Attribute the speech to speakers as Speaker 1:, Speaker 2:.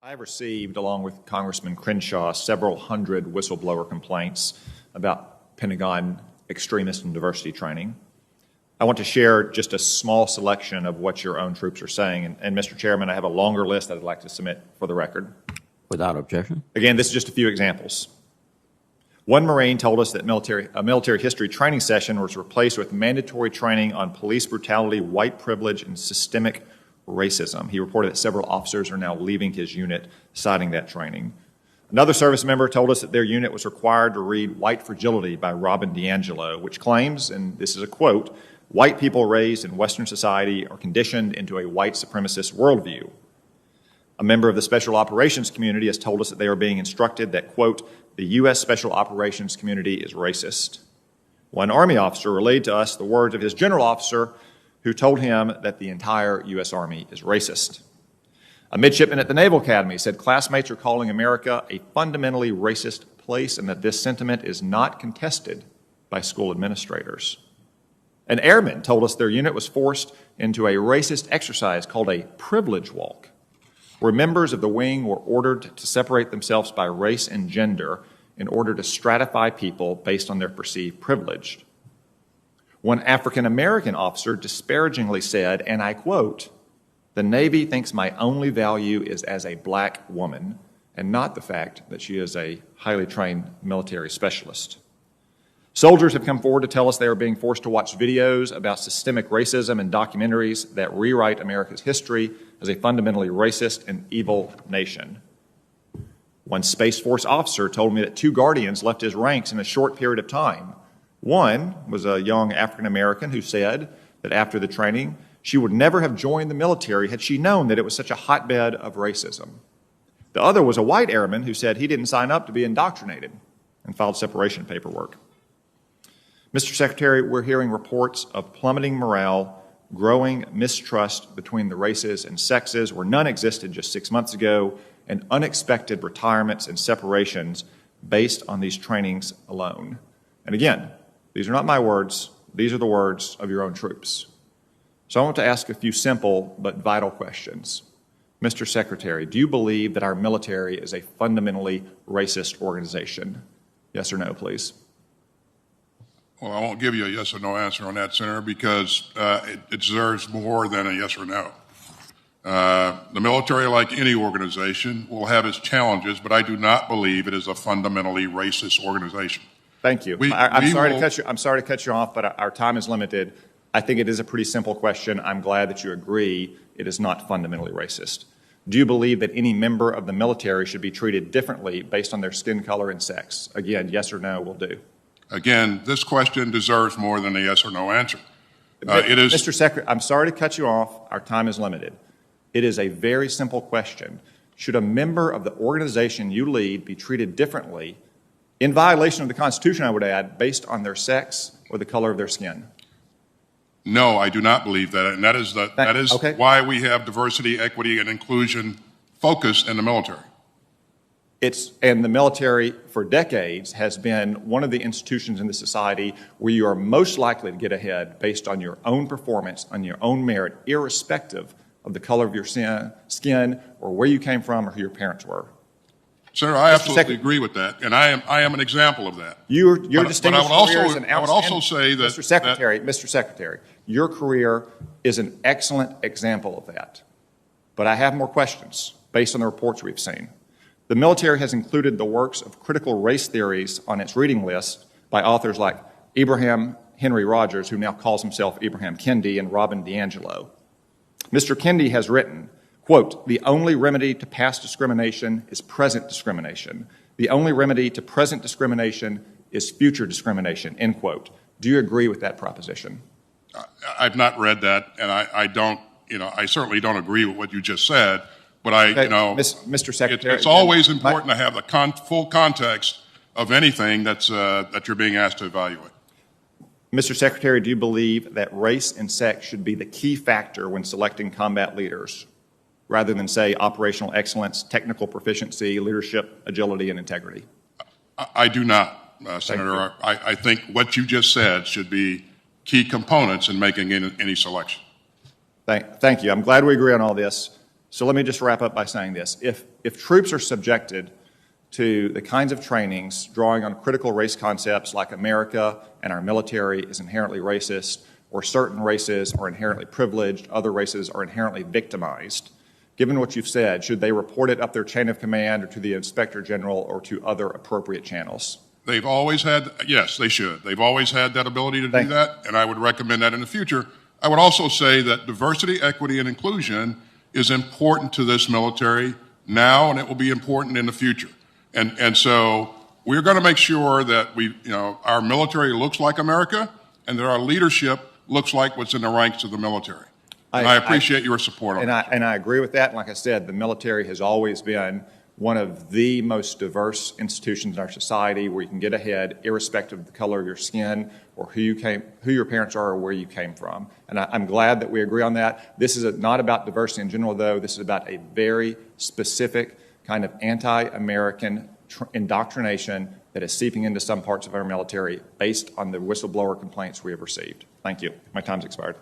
Speaker 1: I have received, along with Congressman Crenshaw, several hundred whistleblower complaints about Pentagon extremist and diversity training. I want to share just a small selection of what your own troops are saying. And Mr. Chairman, I have a longer list that I'd like to submit for the record.
Speaker 2: Without objection.
Speaker 1: Again, this is just a few examples. One Marine told us that a military history training session was replaced with mandatory training on police brutality, white privilege, and systemic racism. He reported that several officers are now leaving his unit, citing that training. Another service member told us that their unit was required to read White Fragility by Robin DiAngelo, which claims, and this is a quote, "White people raised in Western society are conditioned into a white supremacist worldview." A member of the Special Operations community has told us that they are being instructed that, quote, "The U.S. Special Operations community is racist." One Army officer relayed to us the words of his general officer who told him that the entire U.S. Army is racist. A midshipman at the Naval Academy said classmates are calling America a fundamentally racist place and that this sentiment is not contested by school administrators. An airman told us their unit was forced into a racist exercise called a privilege walk, where members of the wing were ordered to separate themselves by race and gender in order to stratify people based on their perceived privilege. One African-American officer disparagingly said, and I quote, "The Navy thinks my only value is as a black woman and not the fact that she is a highly trained military specialist." Soldiers have come forward to tell us they are being forced to watch videos about systemic racism and documentaries that rewrite America's history as a fundamentally racist and evil nation. One Space Force officer told me that 2 Guardians left his ranks in a short period of time. One was a young African-American who said that after the training, she would never have joined the military had she known that it was such a hotbed of racism. The other was a white airman who said he didn't sign up to be indoctrinated and filed separation paperwork. Mr. Secretary, we're hearing reports of plummeting morale, growing mistrust between the races and sexes where none existed just 6 months ago, and unexpected retirements and separations based on these trainings alone. And again, these are not my words, these are the words of your own troops. So I want to ask a few simple but vital questions. Mr. Secretary, do you believe that our military is a fundamentally racist organization? Yes or no, please?
Speaker 3: Well, I won't give you a yes or no answer on that, Senator, because it deserves more than a yes or no. The military, like any organization, will have its challenges, but I do not believe it is a fundamentally racist organization.
Speaker 1: Thank you. I'm sorry to cut you off, but our time is limited. I think it is a pretty simple question. I'm glad that you agree it is not fundamentally racist. Do you believe that any member of the military should be treated differently based on their skin color and sex? Again, yes or no will do.
Speaker 3: Again, this question deserves more than a yes or no answer.
Speaker 1: Mr. Secretary, I'm sorry to cut you off. Our time is limited. It is a very simple question. Should a member of the organization you lead be treated differently, in violation of the Constitution, I would add, based on their sex or the color of their skin?
Speaker 3: No, I do not believe that, and that is why we have diversity, equity, and inclusion focus in the military.
Speaker 1: And the military, for decades, has been one of the institutions in the society where you are most likely to get ahead based on your own performance, on your own merit, irrespective of the color of your skin or where you came from or who your parents were.
Speaker 3: Sir, I absolutely agree with that, and I am an example of that.
Speaker 1: Your distinguished career is an
Speaker 3: I would also say that
Speaker 1: Mr. Secretary, your career is an excellent example of that. But I have more questions based on the reports we've seen. The military has included the works of critical race theories on its reading list by authors like Abraham Henry Rogers, who now calls himself Abraham Kendi, and Robin DiAngelo. Mr. Kendi has written, quote, "The only remedy to past discrimination is present discrimination. The only remedy to present discrimination is future discrimination," end quote. Do you agree with that proposition?
Speaker 3: I've not read that, and I don't, I certainly don't agree with what you just said, but
Speaker 1: Mr. Secretary,
Speaker 3: it's always important to have the full context of anything that you're being asked to evaluate.
Speaker 1: Mr. Secretary, do you believe that race and sex should be the key factor when selecting combat leaders, rather than, say, operational excellence, technical proficiency, leadership, agility, and integrity?
Speaker 3: I do not, Senator. I think what you just said should be key components in making any selection.
Speaker 1: Thank you. I'm glad we agree on all this. So let me just wrap up by saying this. If troops are subjected to the kinds of trainings drawing on critical race concepts like America and our military is inherently racist, or certain races are inherently privileged, other races are inherently victimized, given what you've said, should they report it up their chain of command or to the Inspector General or to other appropriate channels?
Speaker 3: They've always had, yes, they should. They've always had that ability to do that, and I would recommend that in the future. I would also say that diversity, equity, and inclusion is important to this military now, and it will be important in the future. And so we're going to make sure that our military looks like America, and that our leadership looks like what's in the ranks of the military. And I appreciate your support on that.
Speaker 1: And I agree with that. And like I said, the military has always been one of the most diverse institutions in our society where you can get ahead irrespective of the color of your skin or who your parents are or where you came from. And I'm glad that we agree on that. This is not about diversity in general, though. This is about a very specific kind of anti-American indoctrination that is seeping into some parts of our military based on the whistleblower complaints we have received. Thank you. My time's expired.